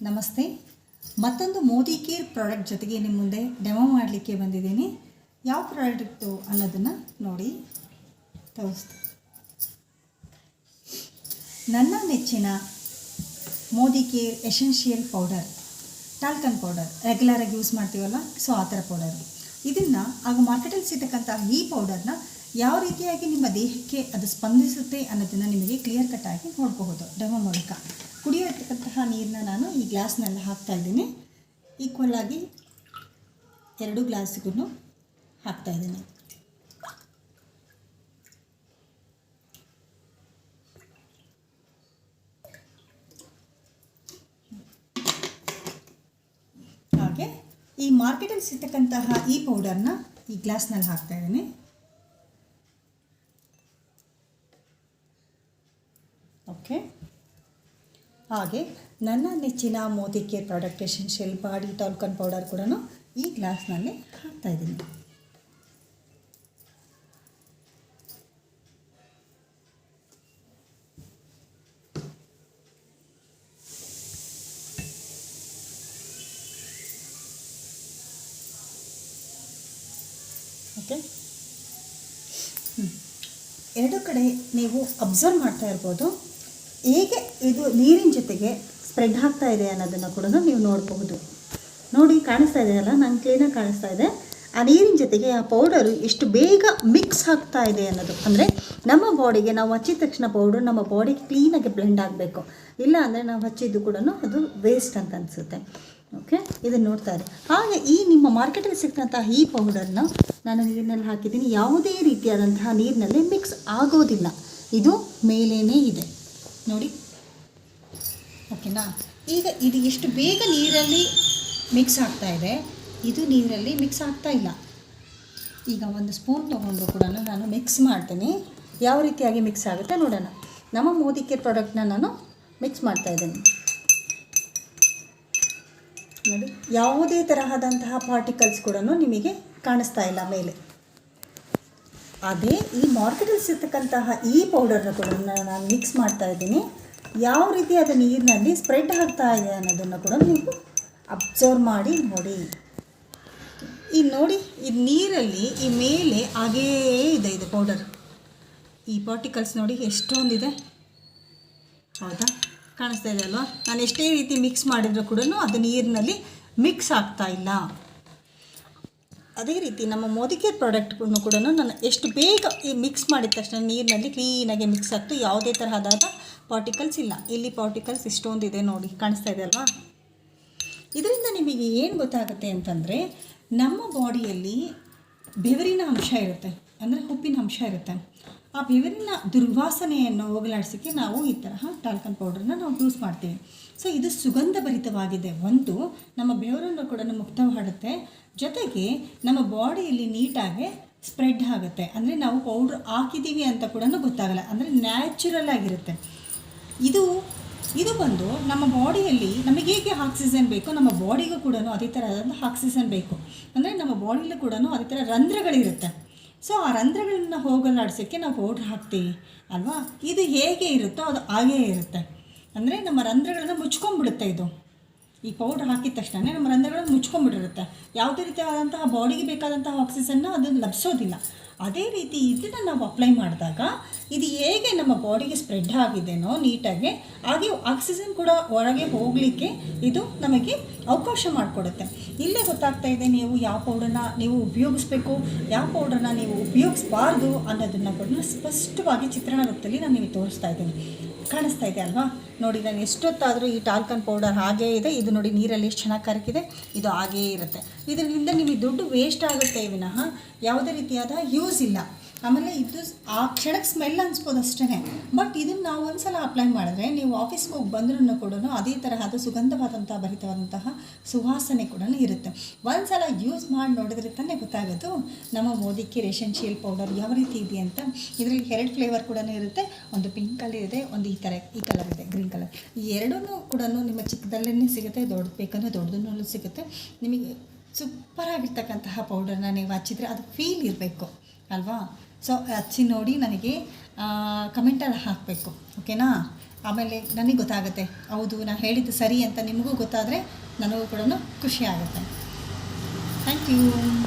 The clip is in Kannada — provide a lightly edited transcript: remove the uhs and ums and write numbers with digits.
ನಮಸ್ತೆ. ಮತ್ತೊಂದು ಮೋದಿ ಕೇರ್ ಪ್ರಾಡಕ್ಟ್ ಜೊತೆಗೆ ನಿಮ್ಮ ಮುಂದೆ ಡೆಮೋ ಮಾಡಲಿಕ್ಕೆ ಬಂದಿದ್ದೀನಿ. ಯಾವ ಪ್ರಾಡಕ್ಟು ಅನ್ನೋದನ್ನು ನೋಡಿ ತೋರಿಸ್ತೀನಿ. ನನ್ನ ನೆಚ್ಚಿನ Modi care essential powder, talcum powder ರೆಗ್ಯುಲರಾಗಿ ಯೂಸ್ ಮಾಡ್ತೀವಲ್ಲ, ಸೊ ಆ ಥರ ಪೌಡರ್. ಇದನ್ನು ಆಗ ಮಾರ್ಕೆಟಲ್ಲಿ ಸಿಗ್ತಕ್ಕಂಥ ಈ ಪೌಡರ್ನ ಯಾವ ರೀತಿಯಾಗಿ ನಿಮ್ಮ ದೇಹಕ್ಕೆ ಅದು ಸ್ಪಂದಿಸುತ್ತೆ ಅನ್ನೋದನ್ನು ನಿಮಗೆ ಕ್ಲಿಯರ್ ಕಟ್ಟಾಗಿ ನೋಡಬಹುದು ಡೆಮೋ ಮೂಲಕ. ಕುಡಿಯತಕ್ಕಂತಹ ನೀರನ್ನ ನಾನು ಈ ಗ್ಲಾಸ್ನಲ್ಲಿ ಹಾಕ್ತಾಯಿದ್ದೀನಿ. ಈಕ್ವಲ್ ಆಗಿ 2 ಗ್ಲಾಸ್ಗೂ ಹಾಕ್ತಾಯಿದ್ದೀನಿ. ಹಾಗೆ ಈ ಮಾರ್ಕೆಟಲ್ಲಿ ಸಿಗ್ತಕ್ಕಂತಹ ಈ ಪೌಡರ್ನ ಈ ಗ್ಲಾಸ್ನಲ್ಲಿ ಹಾಕ್ತಾಯಿದ್ದೀನಿ. ಓಕೆ. ಹಾಗೆ ನನ್ನ ನೆಚ್ಚಿನ Modi care product essential body talcum powder ಕೂಡ ಈ ಗ್ಲಾಸ್ನಲ್ಲಿ ಹಾಕ್ತಾಯಿದ್ದೀನಿ. ಓಕೆ. ಎರಡು ಕಡೆ ನೀವು ಅಬ್ಸರ್ವ್ ಮಾಡ್ತಾ ಇರ್ಬೋದು ಹೇಗೆ ಇದು ನೀರಿನ ಜೊತೆಗೆ ಸ್ಪ್ರೆಡ್ ಆಗ್ತಾ ಇದೆ ಅನ್ನೋದನ್ನು ಕೂಡ ನೀವು ನೋಡಬಹುದು. ನೋಡಿ, ಕಾಣಿಸ್ತಾ ಇದೆಯಲ್ಲ, ನಂಗೆ ಕ್ಲೀನಾಗಿ ಕಾಣಿಸ್ತಾ ಇದೆ. ಆ ನೀರಿನ ಜೊತೆಗೆ ಆ ಪೌಡರು ಎಷ್ಟು ಬೇಗ ಮಿಕ್ಸ್ ಆಗ್ತಾ ಇದೆ ಅನ್ನೋದು. ಅಂದರೆ ನಮ್ಮ ಬಾಡಿಗೆ ನಾವು ಹಚ್ಚಿದ ತಕ್ಷಣ ಪೌಡರ್ ನಮ್ಮ ಬಾಡಿಗೆ ಕ್ಲೀನಾಗಿ ಬ್ಲೆಂಡ್ ಆಗಬೇಕು. ಇಲ್ಲ ಅಂದರೆ ನಾವು ಹಚ್ಚಿದ್ದು ಕೂಡ ಅದು ವೇಸ್ಟ್ ಅಂತ ಅನಿಸುತ್ತೆ. ಓಕೆ, ಇದನ್ನು ನೋಡ್ತಾರೆ. ಹಾಗೆ ಈ ನಿಮ್ಮ ಮಾರ್ಕೆಟಲ್ಲಿ ಸಿಗ್ತಂತಹ ಈ ಪೌಡರ್ನ ನಾನು ನೀರಿನಲ್ಲಿ ಹಾಕಿದ್ದೀನಿ. ಯಾವುದೇ ರೀತಿಯಾದಂತಹ ನೀರಿನಲ್ಲಿ ಮಿಕ್ಸ್ ಆಗೋದಿಲ್ಲ. ಇದು ಮೇಲೇ ಇದೆ ನೋಡಿ. ಓಕೆನಾ. ಈಗ ಇದು ಎಷ್ಟು ಬೇಗ ನೀರಲ್ಲಿ ಮಿಕ್ಸ್ ಆಗ್ತಾ ಇದೆ, ಇದು ನೀರಲ್ಲಿ ಮಿಕ್ಸ್ ಆಗ್ತಾ ಇಲ್ಲ. ಈಗ ಒಂದು ಸ್ಪೂನ್ ತೊಗೊಂಡು ಕೂಡ ನಾನು ಮಿಕ್ಸ್ ಮಾಡ್ತೀನಿ. ಯಾವ ರೀತಿಯಾಗಿ ಮಿಕ್ಸ್ ಆಗುತ್ತೆ ನೋಡೋಣ. ನಮ್ಮ ಮೋದಿ ಕೇರ್ ಪ್ರಾಡಕ್ಟ್ನ ನಾನು ಮಿಕ್ಸ್ ಮಾಡ್ತಾಯಿದ್ದೀನಿ ನೋಡಿ. ಯಾವುದೇ ತರಹದಂತಹ ಪಾರ್ಟಿಕಲ್ಸ್ ಕೂಡ ನಿಮಗೆ ಕಾಣಿಸ್ತಾ ಇಲ್ಲ ಮೇಲೆ. ಅದೇ ಈ ಮಾರ್ಕೆಟಲ್ಲಿ ಸಿಗ್ತಕ್ಕಂತಹ ಈ ಪೌಡರ್ನ ಕೂಡ ನಾನು ಮಿಕ್ಸ್ ಮಾಡ್ತಾ ಇದ್ದೀನಿ. ಯಾವ ರೀತಿ ಅದು ನೀರಿನಲ್ಲಿ ಸ್ಪ್ರೆಡ್ ಆಗ್ತಾ ಇದೆ ಅನ್ನೋದನ್ನು ಕೂಡ ನೀವು ಅಬ್ಸರ್ವ್ ಮಾಡಿ ನೋಡಿ. ಈ ನೋಡಿ, ಈ ನೀರಲ್ಲಿ ಈ ಮೇಲೆ ಹಾಗೇ ಇದೆ ಇದು ಪೌಡರ್. ಈ ಪಾರ್ಟಿಕಲ್ಸ್ ನೋಡಿ ಎಷ್ಟೊಂದಿದೆ. ಹೌದಾ, ಕಾಣಿಸ್ತಾ ಇದೆ ಅಲ್ವಾ? ನಾನು ಎಷ್ಟೇ ರೀತಿ ಮಿಕ್ಸ್ ಮಾಡಿದರೂ ಕೂಡ ಅದು ನೀರಿನಲ್ಲಿ ಮಿಕ್ಸ್ ಆಗ್ತಾ ಇಲ್ಲ. ಅದೇ ರೀತಿ ನಮ್ಮ ಮೋದಿ ಕೇರ್ ಪ್ರಾಡಕ್ಟ್ಗೂ ಕೂಡ ನಾನು ಎಷ್ಟು ಬೇಗ ಈ ಮಿಕ್ಸ್ ಮಾಡಿದ ತಕ್ಷಣ ನೀರಿನಲ್ಲಿ ಕ್ಲೀನಾಗಿ ಮಿಕ್ಸ್ ಆಗ್ತು. ಯಾವುದೇ ತರಹದಾದ ಪಾರ್ಟಿಕಲ್ಸ್ ಇಲ್ಲ. ಇಲ್ಲಿ ಪಾರ್ಟಿಕಲ್ಸ್ ಇಷ್ಟೊಂದಿದೆ ನೋಡಿ, ಕಾಣಿಸ್ತಾ ಇದೆ ಅಲ್ವಾ? ಇದರಿಂದ ನಿಮಗೆ ಏನು ಗೊತ್ತಾಗುತ್ತೆ ಅಂತಂದರೆ, ನಮ್ಮ ಬಾಡಿಯಲ್ಲಿ ಬೆವರಿನ ಅಂಶ ಇರುತ್ತೆ, ಅಂದರೆ ಉಪ್ಪಿನ ಅಂಶ ಇರುತ್ತೆ. ಆ ಬೆವರಿನ ದುರ್ವಾಸನೆಯನ್ನು ಹೋಗಲಾಡಿಸೋಕ್ಕೆ ನಾವು ಈ ತರಹ ಟಾಲ್ಕನ್ ಪೌಡರ್ನ ನಾವು ಯೂಸ್ ಮಾಡ್ತೀವಿ. ಸೊ ಇದು ಸುಗಂಧಭರಿತವಾಗಿದೆ. ಒಂದು, ನಮ್ಮ ಬೆವರನ್ನು ಕೂಡ ಮುಕ್ತ ಮಾಡುತ್ತೆ. ಜೊತೆಗೆ ನಮ್ಮ ಬಾಡಿಯಲ್ಲಿ ನೀಟಾಗಿ ಸ್ಪ್ರೆಡ್ ಆಗುತ್ತೆ. ಅಂದರೆ ನಾವು ಪೌಡ್ರ್ ಹಾಕಿದ್ದೀವಿ ಅಂತ ಕೂಡ ಗೊತ್ತಾಗಲ್ಲ. ಅಂದರೆ ನ್ಯಾಚುರಲ್ ಆಗಿರುತ್ತೆ. ಇದು ಬಂದು ನಮ್ಮ ಬಾಡಿಯಲ್ಲಿ ನಮಗೆ ಹೇಗೆ ಆಕ್ಸಿಜನ್ ಬೇಕು, ನಮ್ಮ ಬಾಡಿಗೂ ಕೂಡ ಅದೇ ಥರದಂಥ ಆಕ್ಸಿಜನ್ ಬೇಕು. ಅಂದರೆ ನಮ್ಮ ಬಾಡಿಯಲ್ಲೂ ಕೂಡ ಅದೇ ಥರ ರಂಧ್ರಗಳಿರುತ್ತೆ. ಸೊ ಆ ರಂಧ್ರಗಳನ್ನ ಹೋಗಲಾಡಿಸೋಕ್ಕೆ ನಾವು ಪೌಡ್ರ್ ಹಾಕ್ತೀವಿ ಅಲ್ವಾ? ಇದು ಹೇಗೆ ಇರುತ್ತೋ ಅದು ಹಾಗೇ ಇರುತ್ತೆ. ಅಂದರೆ ನಮ್ಮ ರಂಧ್ರಗಳನ್ನು ಮುಚ್ಕೊಂಡ್ಬಿಡುತ್ತೆ. ಇದು ಈ ಪೌಡ್ರ್ ಹಾಕಿದ ತಕ್ಷಣ ನಮ್ಮ ರಂಧ್ರಗಳನ್ನು ಮುಚ್ಕೊಂಡ್ಬಿಟ್ಟಿರುತ್ತೆ. ಯಾವುದೇ ರೀತಿಯಾದಂತಹ ಬಾಡಿಗೆ ಬೇಕಾದಂತಹ ಆಕ್ಸಿಜನ್ನ ಅದನ್ನು ಲಭಿಸೋದಿಲ್ಲ. ಅದೇ ರೀತಿ ಇದನ್ನು ನಾವು ಅಪ್ಲೈ ಮಾಡಿದಾಗ ಇದು ಹೇಗೆ ನಮ್ಮ ಬಾಡಿಗೆ ಸ್ಪ್ರೆಡ್ ಆಗಿದೆನೋ ನೀಟಾಗಿ, ಹಾಗೆ ಆಕ್ಸಿಜನ್ ಕೂಡ ಹೊರಗೆ ಹೋಗಲಿಕ್ಕೆ ಇದು ನಮಗೆ ಅವಕಾಶ ಮಾಡಿಕೊಡುತ್ತೆ. ಇಲ್ಲೇ ಗೊತ್ತಾಗ್ತಾ ಇದೆ ನೀವು ಯಾವ ಪೌಡರ್ನ ನೀವು ಉಪಯೋಗಿಸ್ಬೇಕು, ಯಾವ ಪೌಡರ್ನ ನೀವು ಉಪಯೋಗಿಸಬಾರ್ದು ಅನ್ನೋದನ್ನು ಕೂಡ ಸ್ಪಷ್ಟವಾಗಿ ಚಿತ್ರಣ ರೂಪದಲ್ಲಿ ನಾನು ನಿಮಗೆ ತೋರಿಸ್ತಾ ಇದ್ದೀನಿ. ಕಾಣಿಸ್ತಾ ಇದೆ ಅಲ್ವಾ? ನೋಡಿ, ನಾನು ಎಷ್ಟೊತ್ತಾದರೂ ಈ ಟಾಲ್ಕನ್ ಪೌಡರ್ ಹಾಗೇ ಇದೆ. ಇದು ನೋಡಿ, ನೀರಲ್ಲಿ ಎಷ್ಟು ಚೆನ್ನಾಗಿ ಕರಕಿದೆ. ಇದು ಹಾಗೇ ಇರುತ್ತೆ. ಇದರಿಂದ ನಿಮಗೆ ದುಡ್ಡು ವೇಸ್ಟ್ ಆಗುತ್ತೆ ವಿನಃ ಯಾವುದೇ ರೀತಿಯಾದ ಯೂಸ್ ಇಲ್ಲ. ಆಮೇಲೆ ಇದು ಆ ಕ್ಷಣಕ್ಕೆ ಸ್ಮೆಲ್ ಅನಿಸ್ಬೋದು ಅಷ್ಟೇ. ಬಟ್ ಇದನ್ನು ನಾವು ಒಂದು ಸಲ ಅಪ್ಲೈ ಮಾಡಿದ್ರೆ ನೀವು ಆಫೀಸ್ಗೆ ಹೋಗಿ ಬಂದ್ರೂ ಕೂಡ ಅದೇ ತರಹದ ಸುಗಂಧವಾದಂಥ ಭರಿತವಾದಂತಹ ಸುವಾಸನೆ ಕೂಡ ಇರುತ್ತೆ. ಒಂದು ಸಲ ಯೂಸ್ ಮಾಡಿ ನೋಡಿದ್ರೆ ತಾನೇ ಗೊತ್ತಾಗೋದು ನಮ್ಮ ಮೋದಿ ಕೇರ್ ಎಸೆನ್ಷಿಯಲ್ ಪೌಡರ್ ಯಾವ ರೀತಿ ಇದೆ ಅಂತ. ಇದರಲ್ಲಿ 2 ಫ್ಲೇವರ್ ಕೂಡ ಇರುತ್ತೆ. ಒಂದು ಪಿಂಕ್ ಕಲರ್ ಇದೆ, ಒಂದು ಈ ಕಲರ್ ಇದೆ, ಗ್ರೀನ್ ಕಲರ್. ಈ ಎರಡೂ ಕೂಡ ನಿಮ್ಮ ಚಿಕ್ಕದಲ್ಲೇ ಸಿಗುತ್ತೆ. ದೊಡ್ಡ ಬೇಕಂದರೆ ದೊಡ್ಡದನ್ನೂ ಸಿಗುತ್ತೆ. ನಿಮಗೆ ಸೂಪರಾಗಿರ್ತಕ್ಕಂತಹ ಪೌಡರ್ನ ನೀವು ಹಚ್ಚಿದರೆ ಅದು ಫೀಲ್ ಇರಬೇಕು ಅಲ್ವಾ? ಸೊ ಹಚ್ಚಿ ನೋಡಿ, ನನಗೆ ಕಮೆಂಟಲ್ಲಿ ಹಾಕಬೇಕು. ಓಕೆನಾ? ಆಮೇಲೆ ನನಗೆ ಗೊತ್ತಾಗುತ್ತೆ ಹೌದು ನಾನು ಹೇಳಿದ್ದು ಸರಿ ಅಂತ ನಿಮಗೂ ಗೊತ್ತಾದರೆ ನನಗೂ ಕೂಡ ಖುಷಿ ಆಗುತ್ತೆ. Thank you.